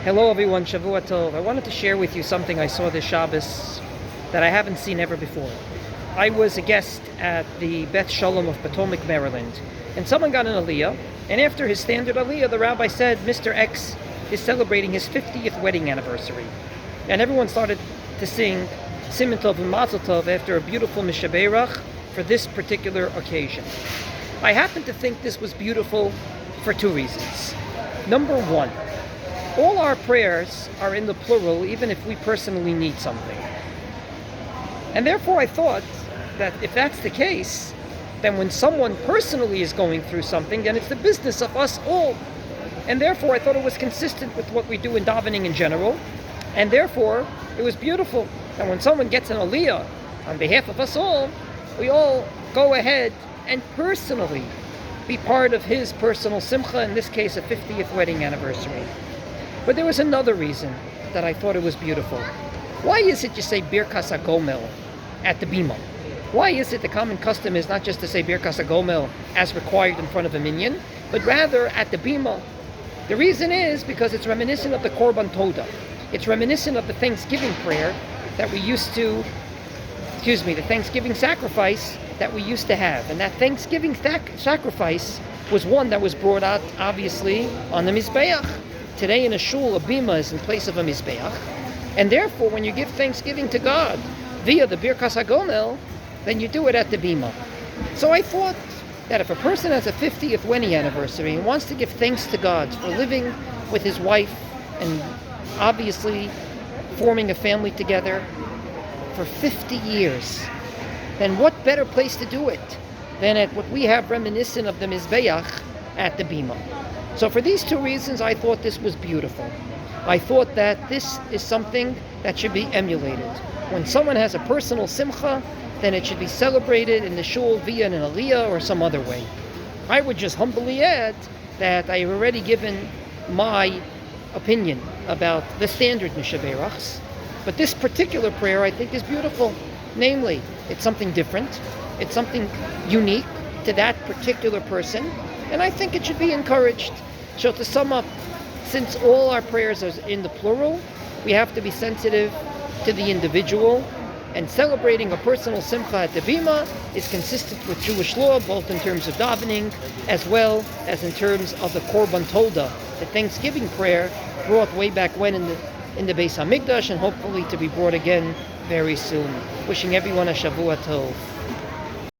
Hello everyone, Shavua Tov. I wanted to share with you something I saw this Shabbos that I haven't seen ever before. I was a guest at the Beth Shalom of Potomac, Maryland, and someone got an aliyah, and after his standard aliyah, the rabbi said, Mr. X is celebrating his 50th wedding anniversary. And everyone started to sing Siman Tov and Mazel Tov after a beautiful Mishaberach for this particular occasion. I happen to think this was beautiful for two reasons. Number one, all our prayers are in the plural, even if we personally need something. And therefore I thought that if that's the case, then when someone personally is going through something, then it's the business of us all. And therefore I thought it was consistent with what we do in davening in general. And therefore it was beautiful that when someone gets an aliyah on behalf of us all, we all go ahead and personally be part of his personal simcha, in this case a 50th wedding anniversary. But there was another reason that I thought it was beautiful. Why is it you say Birkas HaGomel at the Bima? Why is it the common custom is not just to say Birkas HaGomel as required in front of a minyan, but rather at the Bima? The reason is because it's reminiscent of the Korban Toda. It's reminiscent of the Thanksgiving prayer that we used to, the Thanksgiving sacrifice that we used to have. And that Thanksgiving sacrifice was one that was brought out, obviously, on the Mizbeach. Today in a shul, a Bima is in place of a Mizbeach. And therefore, when you give thanksgiving to God via the Birkas HaGomel, then you do it at the Bima. So I thought that if a person has a 50th wedding anniversary and wants to give thanks to God for living with his wife and obviously forming a family together for 50 years, then what better place to do it than at what we have reminiscent of the Mizbeach at the Bima. So for these two reasons, I thought this was beautiful. I thought that this is something that should be emulated. When someone has a personal simcha, then it should be celebrated in the shul via an aliyah or some other way. I would just humbly add that I have already given my opinion about the standard Mishaberachs, but this particular prayer I think is beautiful. Namely, it's something different, it's something unique to that particular person, and I think it should be encouraged. So to sum up, since all our prayers are in the plural, we have to be sensitive to the individual, and celebrating a personal simcha at the Bima is consistent with Jewish law, both in terms of davening as well as in terms of the Korban Toda, the Thanksgiving prayer brought way back when in the Beis HaMikdash, and hopefully to be brought again very soon. Wishing everyone a Shavua Tov.